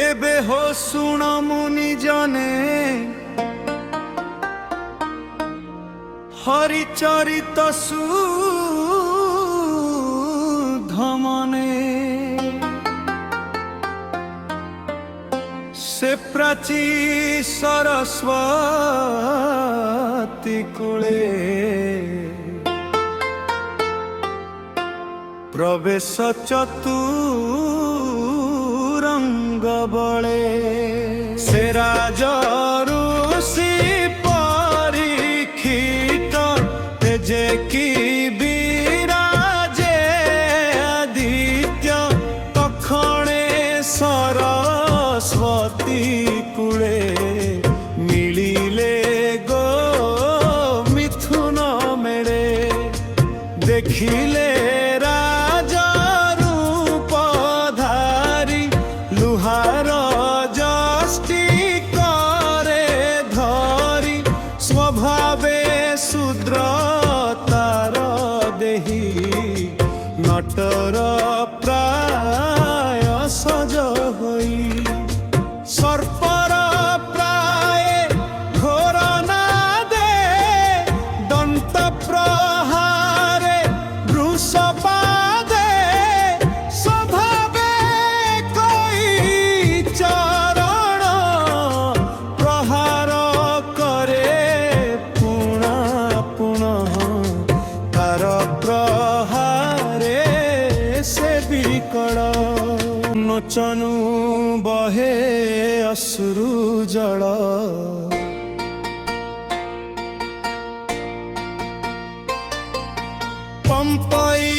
एबे हो सुण मुनि जने हरिचरित सुधमने से प्राची सरस्वती कूले प्रवेश चतुरंग बले से राजऋषि परीक्षित तेजे की विराजे आदित्य तखणे सरस्वती कूले मिलिले गो मिथुन मेले देखिले शूद्र तार देही नटर प्राय सज होई सर्पर प्राय घोर नादे दंत प्रहारे वृषपादे स्वभावे कोई चरण प्रहार करे नोचनु बहे अश्रु जल पंपई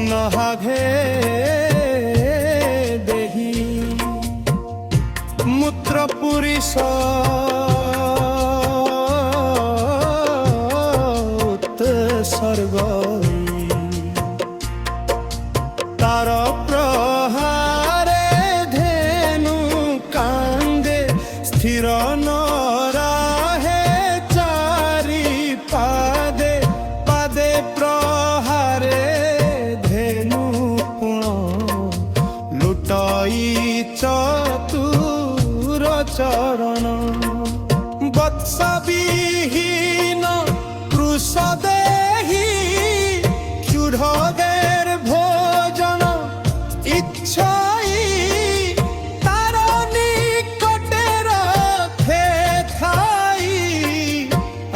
नहाघे देही मूत्रपुरी सर्ग तार प्रहारे धेनु कांदे स्थिर न रहे चारि पादे पादे प्रहारे धेनु पुण लुटाई चतुर चरण वत्स विहीन कृषदेही क्षुधेर भोजन इच्छाई तार निकटे रखे थाई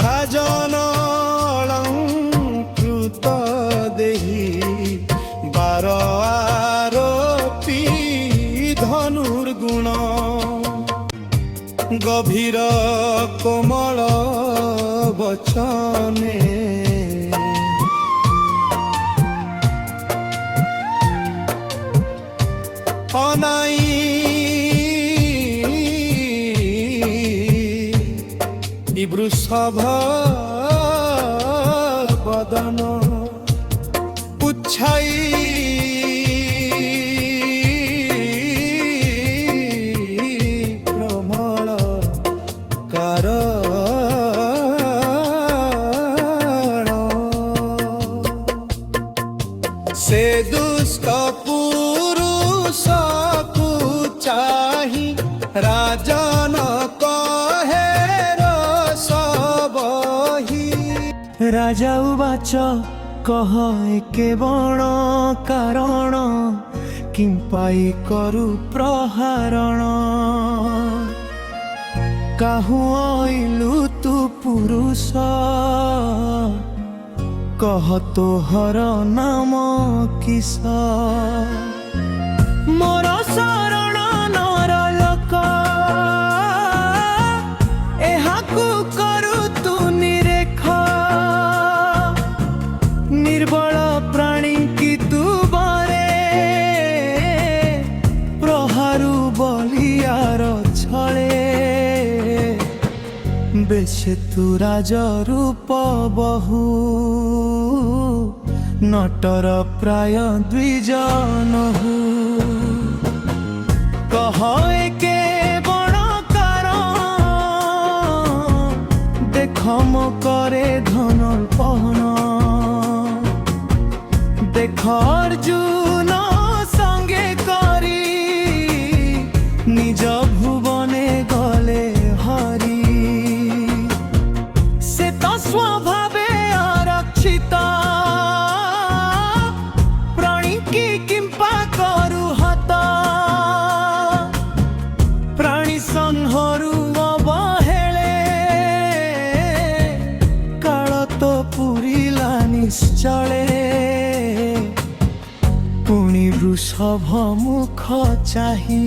राजन अलंकृत देही बार आरोपी धनुर्गुण गभीर कोमल बचने अनाई वृषभ बदन पुच्छाई प्रमल कार से दुष्ट पुरुष को चाही राजन कहे रसबही राजा उवाच कह एके बण कारण किंपाई करु प्रहारण काहू आइलु तू पुरुष कह तोहर नाम किस मोर शरण नर लोक एहाकु करु तू निरेख निर्बल प्राणी की तू बरे प्रहारु बलियार छळे बेशे तू राज रूप बहु नटर प्राय द्विजनहु कह एके बण कारण देख मो करे धनुर्पहन देख अर्जुन संगे करी निज भुवने गले हरि से तो स्वभावे आरक्षित प्राणी की किंपा करू हत प्राणी संहरु अवहेले काल तो पुरिला निश्चले पुणी वृषभ मुख चाही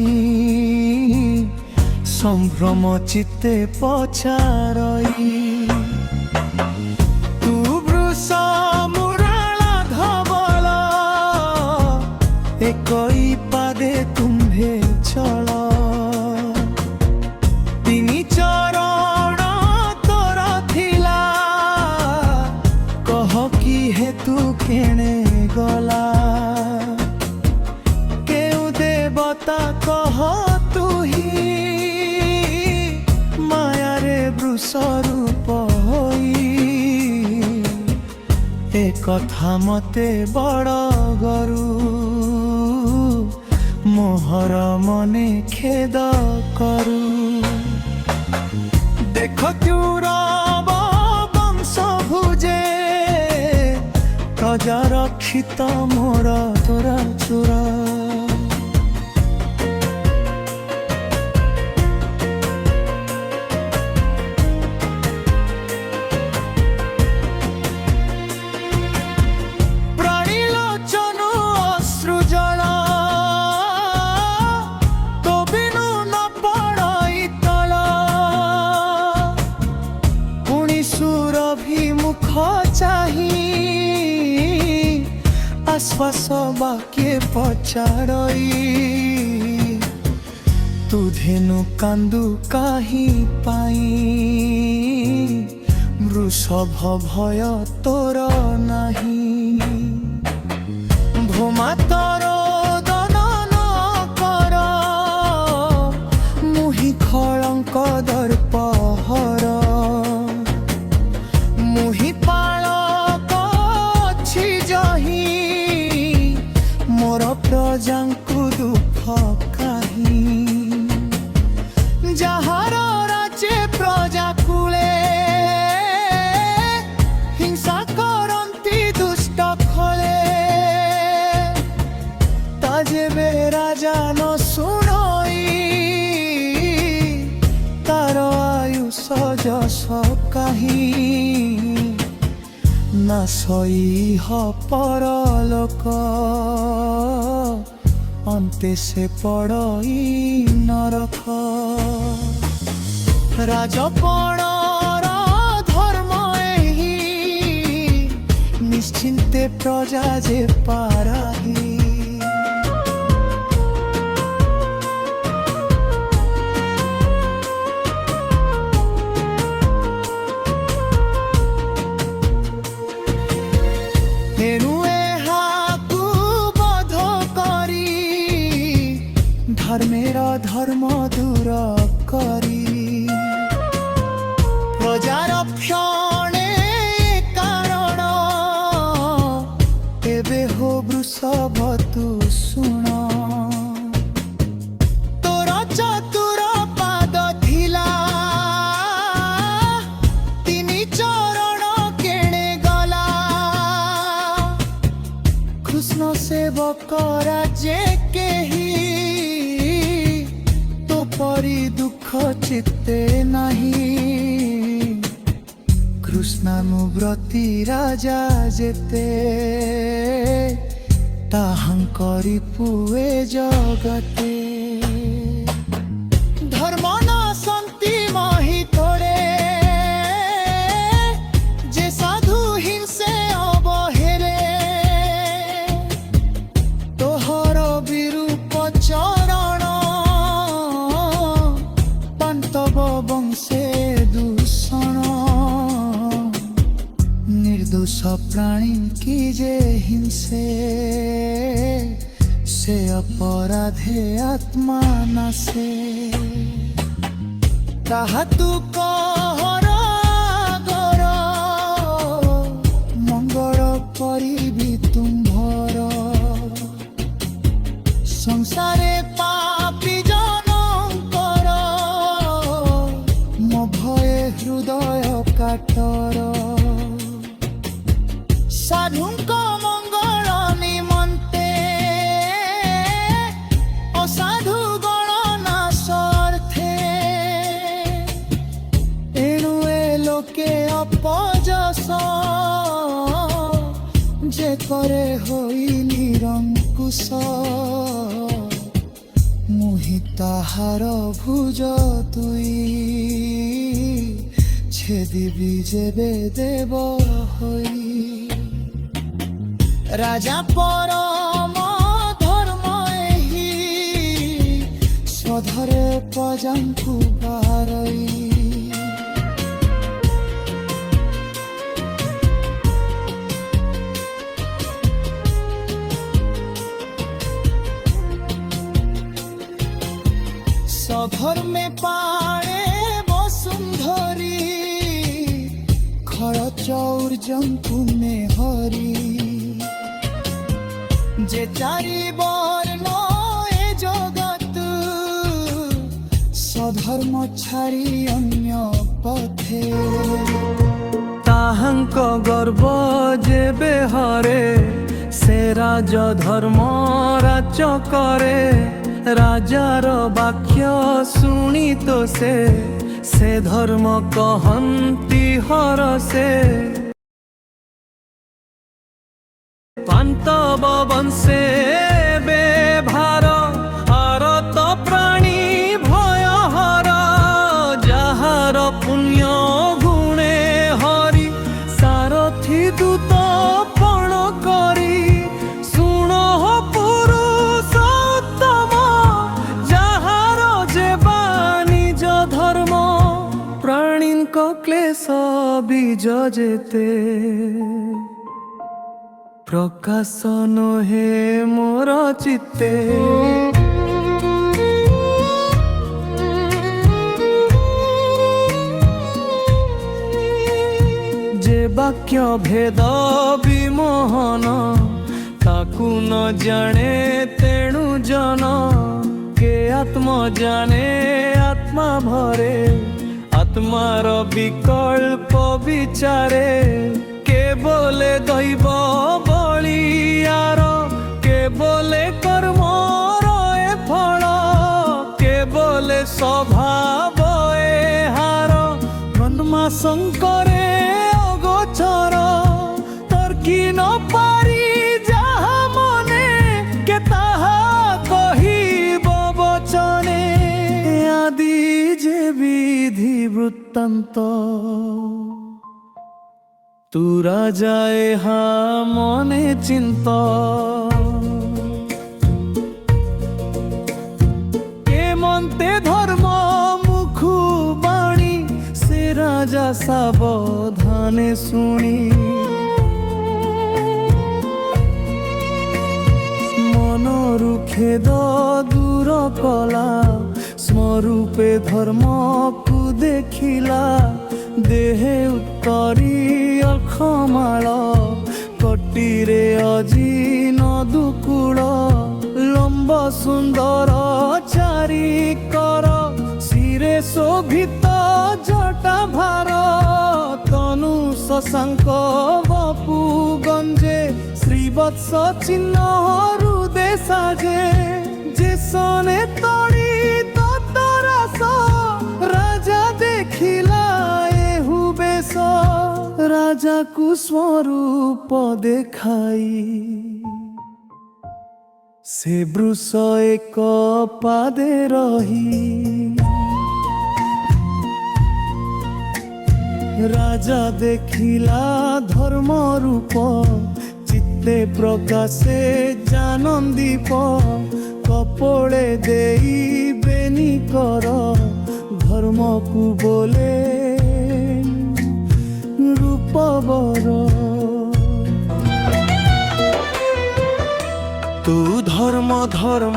संभ्रम चित्ते पचारई तू वृष मुराला धवल एकई पादे तुम्भे चल तिनी चरण तोर थिला कह कि हेतु केणे गला देवता कह तू ही माया रे वृष रूप होई ए कथा मते बड़ गरु मोहर मने खेद करू देख क्यूरव वंश भुजे प्रजा रक्षित मोर तोरा चुरा आश्वास बाके पचारई तू धेनु कांदु काही पाई वृषभ भय तोर नाही भूमा तोर दनन कर मुहि खळंक दर्पहर मुहि पाळक अछि जही मोर प्रजांकु दुख काही जहार राज्य प्रजा कूले हिंसा करंती दुष्ट खले ताजेबे राजा न सुनई तार आयुष जस काही ना सई ह परलोक अंते से पड़ई नरक राजपणर धर्म एही निश्चिंते प्रजा जे पाराही धर्मेर धर्म दूर करी प्रजार क्षणे कारण एबे हो वृषभ तू सुन तोर चतुर पाद थिला तिनी चरण केणे गला कृष्ण सेवक राज्य केही परी दुख चित्ते नहीं कृष्णानुव्रती राजा जेते ताहांकरी पुए जगते धर्म न संति मही थोड़े जे साधु हिंसे अवहेले तोहर विरूप चरण वंशे दूषण निर्दोष प्राणी की जे हिंसे से अपराधे आत्मा नासे ताहा तू कहर आगर मंगल करी तुम्भर साधुंक मंगल निमन्ते असाधु गणना स्वार्थे एणु ए लोके अपजस जे करे होई निरंकुश मुहि ताहार भुज तुई छेदिबी जेबे देव होई राजा परम धर्म एही स्वधरे प्रजांकु बारई सघर में पाणे वसुंधरी खड़ चौर जंतु में हरी जे चारि वर्ण ए जगत सधर्म छाड़ी अन्य पथे ताहंक गर्व जेबे हरे से राज धर्म राज करे राजार वाक्य शुणी तो से धर्म कहंती हरसे पांतव वंशे बेभार आरत प्राणी भय हर जाहार पुण्य गुणे हरि सारथी दूत पण करी शुण पुरुषोत्तम जाहार जेबा निज धर्म प्राणीक क्लेश बीज जेते प्रकाशन हे मोर चित्ते जे वाक्य भेद विमोहन ताकू न जाने तेणु जन के आत्म जाने आत्मा भरे आत्मार विकल्प विचारे के बोले दैव बलियार के बोले कर्म रए फल के बोले स्वभाव ए हार ब्रह्मा शंकरे अगोचर तर्की न पारी जाहा मने के ताहा कहिब वचने आदि जे विधि वृत्तान्त तू राजाए हा मने चिंत के मनते धर्म मुखु बाणी से राजा सावधाने शुणी मनरु खेद दूर कला स्मरूपे धर्म को देखिला देहे उत्तरी अखमाल कटीरे अजी नदुकूल लंब सुंदर चारिकर शिरे शोभित जटा भार तनु शशांक बपु गंजे श्रीवत्स चिन्ह हृदय साजे जे सने तड़ी ततरास राजा देखिला राजा को स्वरूप देखाई से वृष एक पादे रही राजा देखिला धर्म रूप चित्ते प्रकाशे जानंदीप कपड़े देई बेनी कर धर्म को बोले रूपवर तू धर्म धर्म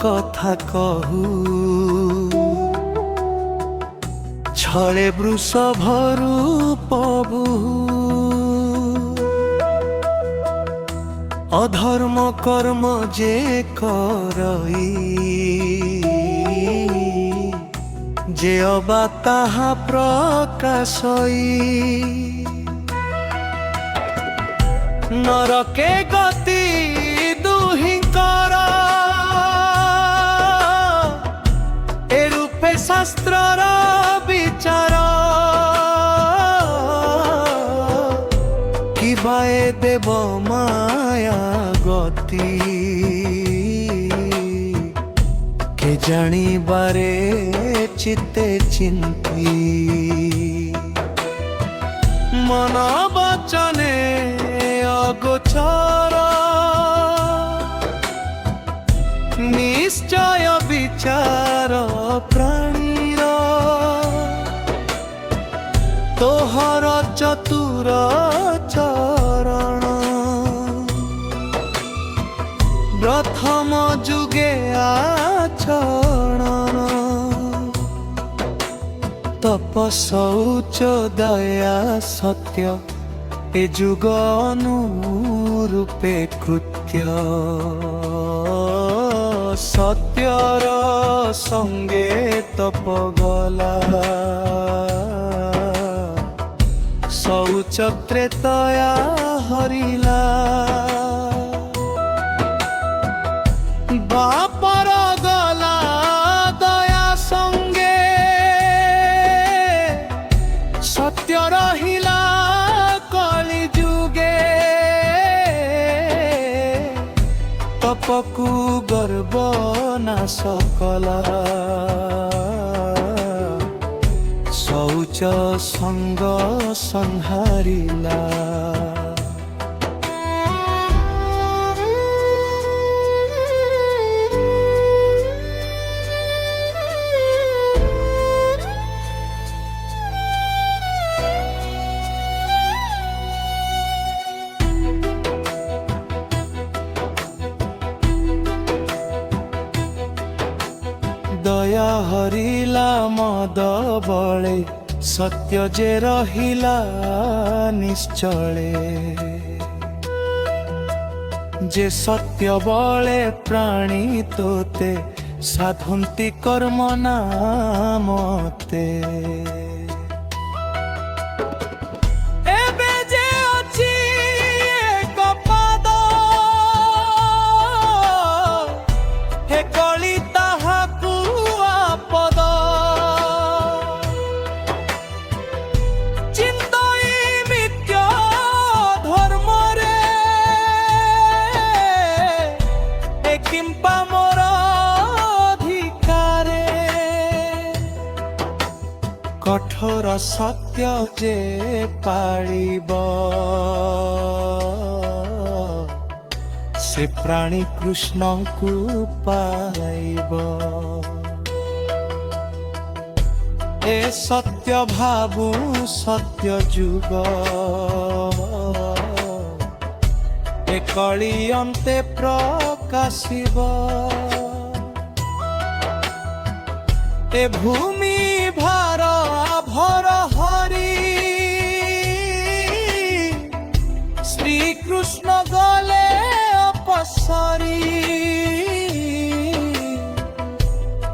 कथा कहू छले वृषभरू पबू अधर्म कर्म जे करई जे अबा ताहा प्रकाशई ନରକେ ଗତି ଦୁହିଁଙ୍କର ଏ ରୂପେ ଶାସ୍ତ୍ରର ବିଚାର କିବା ଏ ଦେବ ମାୟା ଗତି কে জানিবারে চিত্তে চিন্তি মন বচনে অগোচর নিশ্চয় বিচার প্রাণীর তোহর চতুর চরণ প্রথম যুগে আচরণ তপ শৌচ দয়া সত্য এ যুগ অনুরূপে কৃত্য সত্যর সঙ্গে তপ গলা শৌচ ত্রেতয়া হরিলা বাপর গলা দয়া সঙ্গে সত্য রহিলা কলি যুগে তপকু গর্ব নাশ কলা শৌচ সঙ্গ সংহারিলা দয়া হরিলা মদ বলে সত্য যে রহিলা নিশ্চলে যে সত্য বলে প্রাণী তোতে সাধন্তি কর্ম নামতে এবে যে অছি এক পাদ হে কলি তাহাকু আপদ চিন্তই মিথ্য ধর্মরে এ কিম্পা মোর অধিকারে কঠোর সত্য যে পাଳିব সে প্রাণী কৃষ্ণଙ୍କୁ পাইব এ সত্য ভাবু সত্য যুগ এ কଳି অন্তে প্রকাশিব এ ভূমি ভার ভর হরি শ্রীকৃষ্ণ গলে অপসরি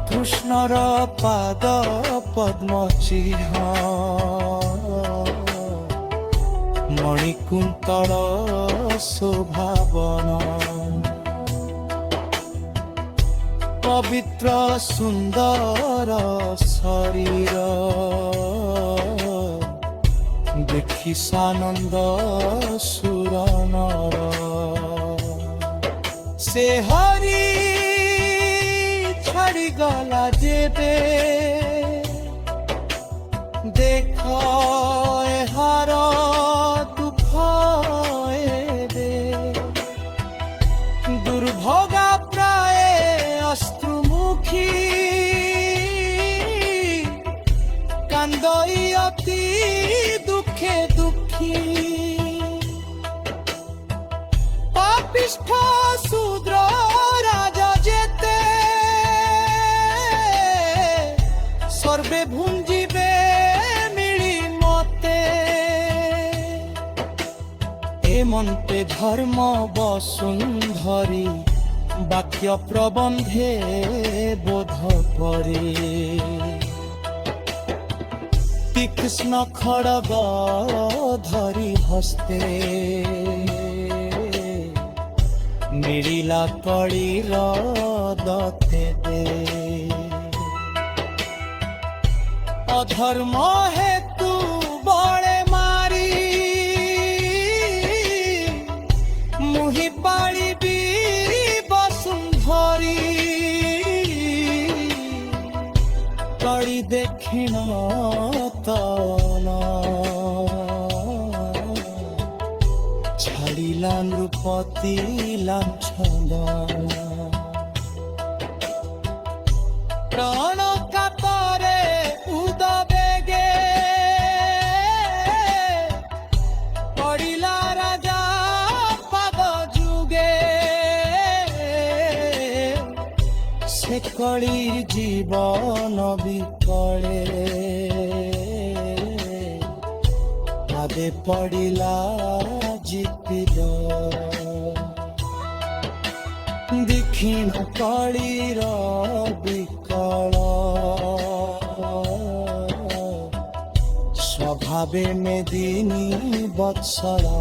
কৃষ্ণর পাদ পদ্ম চিহ্ন মণিকুন্তল শোভাবন পবিত্র সুন্দর শরীর দেখি সানন্দ সুর নর সে হরি ছাড়ি গলা যেবে দেখ এহার দুঃখ এবে দুর্ভোগা প্রায় অশ্রুমুখী কান্দই অতি দুঃখে দুঃখী পাপিষ্ঠ শূদ্র রাজা যেতে সর্বে ভুঞ্জিবে মিলি মতে এমন্তে ধর্ম বসুন্ধরি বাক্য প্রবন্ধে বোধ করে তীক্ষ্ণ খড়গ ধরি হস্তে ମିଳିଲା କଳିର ଦତେ ଦେ ଅଧର୍ମ ହେତୁ ବଳେ ମାରି ମୁହିଁ ପାଳିବି ବସୁନ୍ଧରୀ କଳି ଦେଖିଣ ତନ ଛାଡ଼ିଲା ନୃପତି ଲାଞ୍ଛନ ପ୍ରାଣ କାତରେ ଉଦବେগে ପଡ଼ିଲା ରାଜା ପାଦ ଯୁଗେ ସେ କଳି ଜୀବନ ବିକଳେ ପାଦେ ପଡ଼ିଲା ଜିତିଲ ଦେଖିଣ କଳିର ବିକଳ স্বভাবে মেদিনী বৎসলা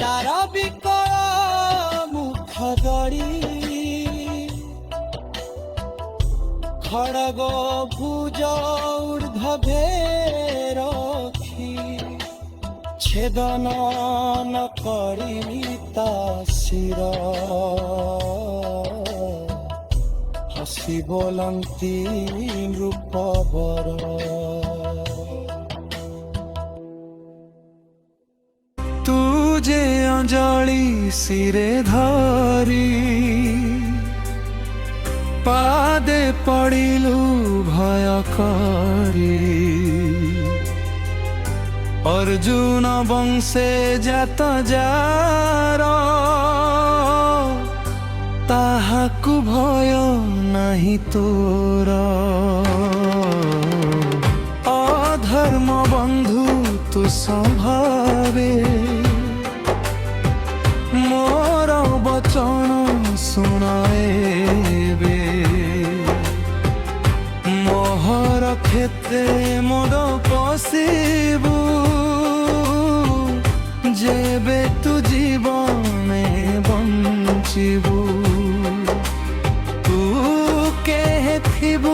তার বিকল মুখ গড়ি খড়গ ভুজ ঊর্ধ্বে রখি ছেদন ন করি তা শির হসি বলন্তি রূপবর তু যে অঞ্জলি শিরে ধরি পাদে পড়িলু ভয় করি অর্জুন বংশে জাত যার তাহাকু ভয় নাহি তোর অধর্ম বন্ধু তু স্বভাবে মোর বচন শুনাইবে মোহর ক্ষেত্রে মোদ পশিবু যেবে তু জীবনে বঞ্চিবু তু কেথিবু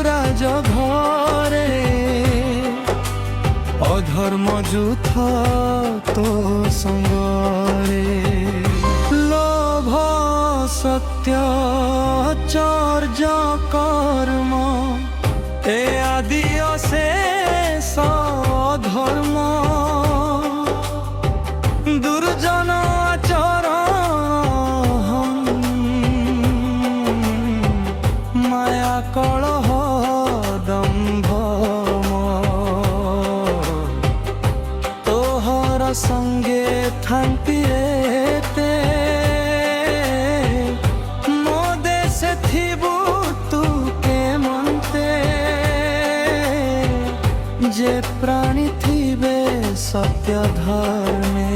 রাজ ঘরে অধর্ম যুথ তো সঙ্গরে লোভ সত্য চর্য কর্ম এ আদি অশেষ ধর্ম দুর্জন আচরণ মায়া কলহ দম্ভ তোহর সঙ্গে থাকি এতে মো দেশে থিবু তু কেমন্তে যে প্রাণী থিবে সত্য ধর্মে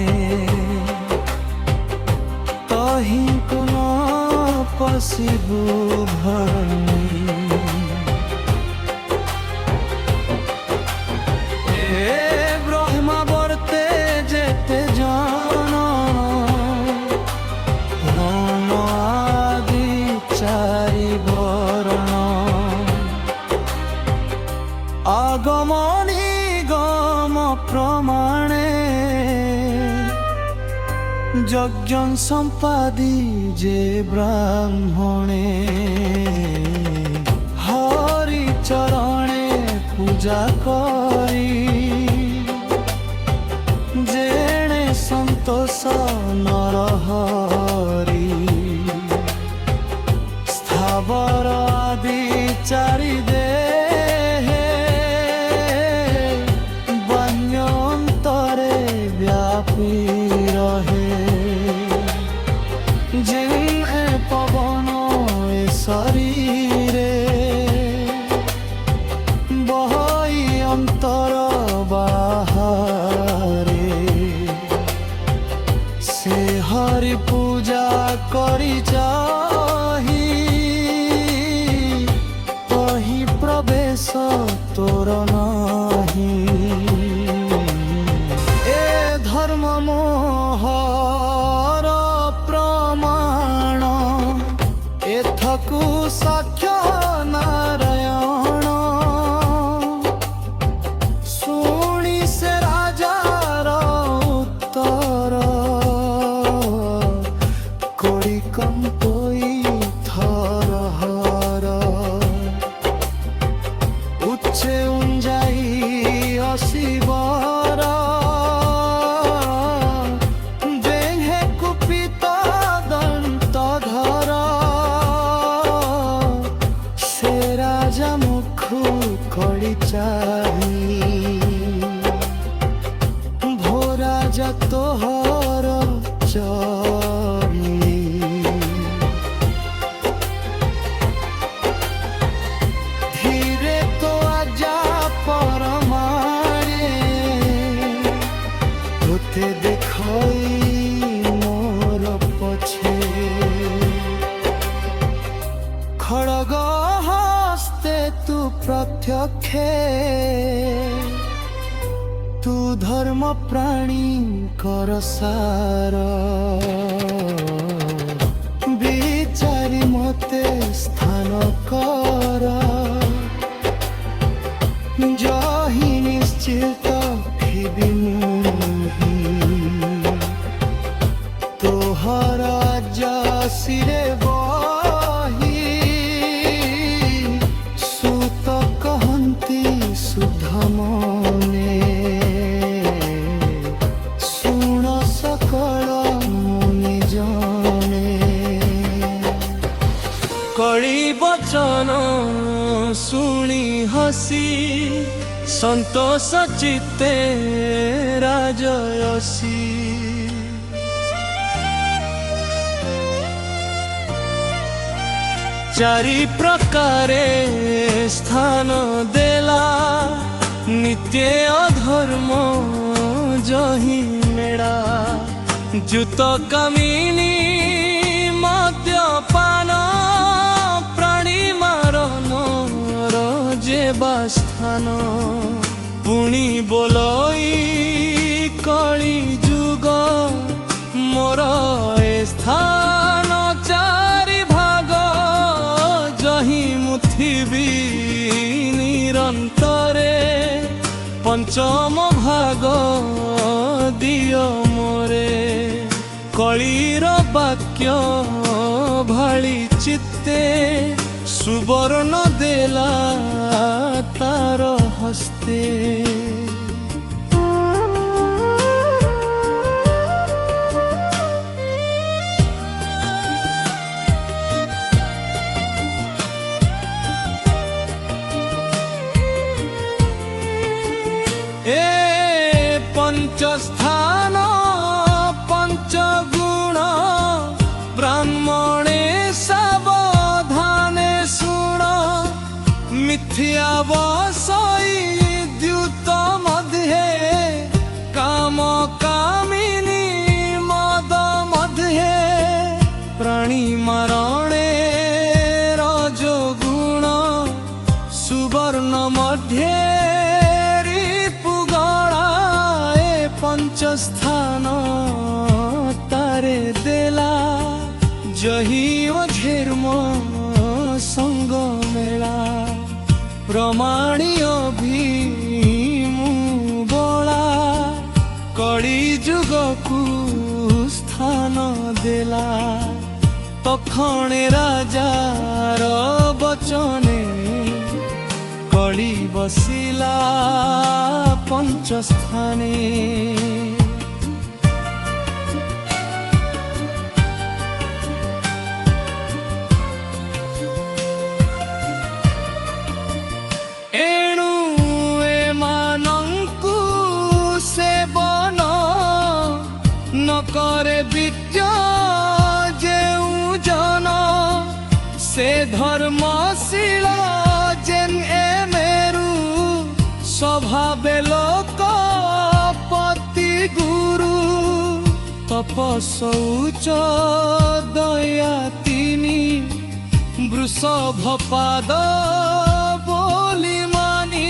তহি কোন পশিবু ধর্মে এ ব্রহ্মাবর্তে যেতে জন রণ আদি চারি বরণ আগম নিগম প্রমাণে যজ্ঞ সম্পাদি যে ব্রাহ্মণে হরি চরণে পূজা করি যেণে সন্তোষ নরহরি স্থাবর আদি চারি দেহে বাণ্যন্তরে ব্যাপী রহে যেনে পবন এ শরীরে বহই অন্তর राजा तोहर चली धीरे तो आजा परमारे होते देखई मोर पछे खड़ग हस्ते तू प्रत्यक्षे तू धर्म प्राणी कर सार विचारी मते स्थान कर जही निश्चित फिबी मुही तोहर जसिरे बही सुत कहंती सुध मने कड़ी बचन शुणी हसी संतोष चित्ते राजयसी चारि प्रकारे स्थान देला नित्य अधर्म जही मेड़ा जुत कामिनी मद्यपान प्राणी मारन जेबास्थान पुणी बोलई कली जुग मोर ए स्थान चारि भाग जही मुथिबी निरंतरे पंचम भाग दियो मोरे कलीर वाक्य भाली चित्ते सुवर्ण देला तार हस्ते ए पंचस्थान पंचगुण ब्राह्मणे सावधाने सुण मिथ्या वसई द्युत मध्ये काम कामिनी मद मध्ये प्राणी मारणे रजोगुण सुवर्ण मध्ये पंचस्थान तारे देला जही अधर्म संग मेला प्रमाणीय भीमु बोला कड़ी जुग को स्थान देला तखणे राजार बचने कली बसिला पंचस्थाने एणु एमानंकु सेवन न करे विद्य जेउ जन से धर्मशील जेन एमेरु स्वभावे लोक पति गुरु तपसौच दया तिनी वृषभ पाद बोली मानी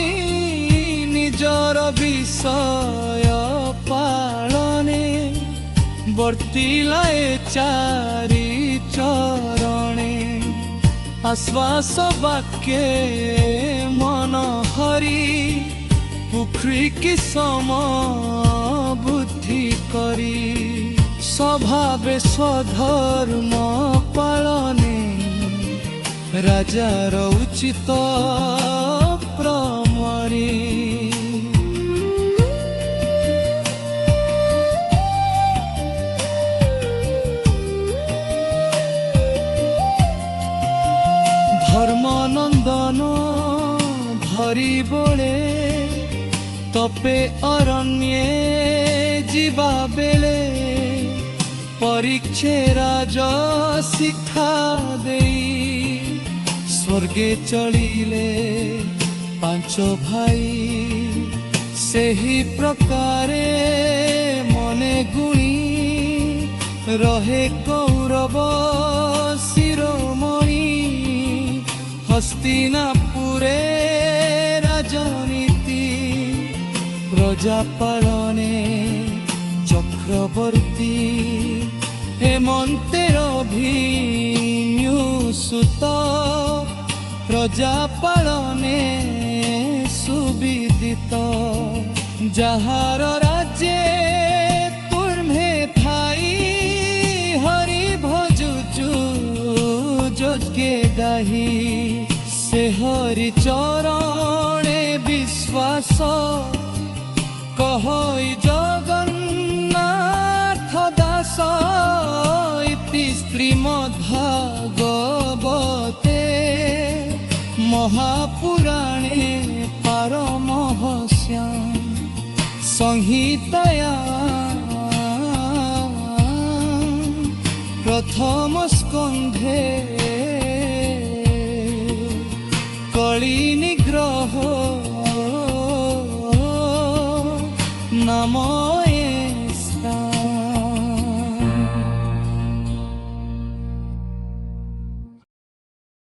निजर विषय पालने वर्तिलाए चारि चरणे आश्वास वाक्ये मन हरि पुखरी की सम बुद्धि करी स्वभावे स्वधर्म पालने राजार उचित प्रमरी धर्मानंदन भरी बोले तपे अरण्ये ଯିବା ବେଳେ ପରୀକ୍ଷେ ରାଜ ଶିକ୍ଷା ଦେଇ ସ୍ୱର୍ଗେ ଚଳିଲେ ପାଞ୍ଚ ଭାଇ ସେହି ପ୍ରକାରେ ମନେ ଗୁଣି ରହେ କୌରବ ଶିରୋମଣି ହସ୍ତିନାପୁରେ ରାଜନୀତି প্রজা পালনে চক্রবর্তী হেমন্তের অভিন্যুসুত প্রজা পালনে সুবিদিত যাহার রাজ্যে তুর্মে থাই হরি ভজুচু যজ্ঞে গাহি সে হরি চরণে বিশ্বাস কহই জগন্নাথ দাস ইতি শ্রীমদ্ভাগবতে মহাপুরাণে পারমহস্যাম সংহিতায়া প্রথম স্কন্ধে কলি নিগ্রহ নাম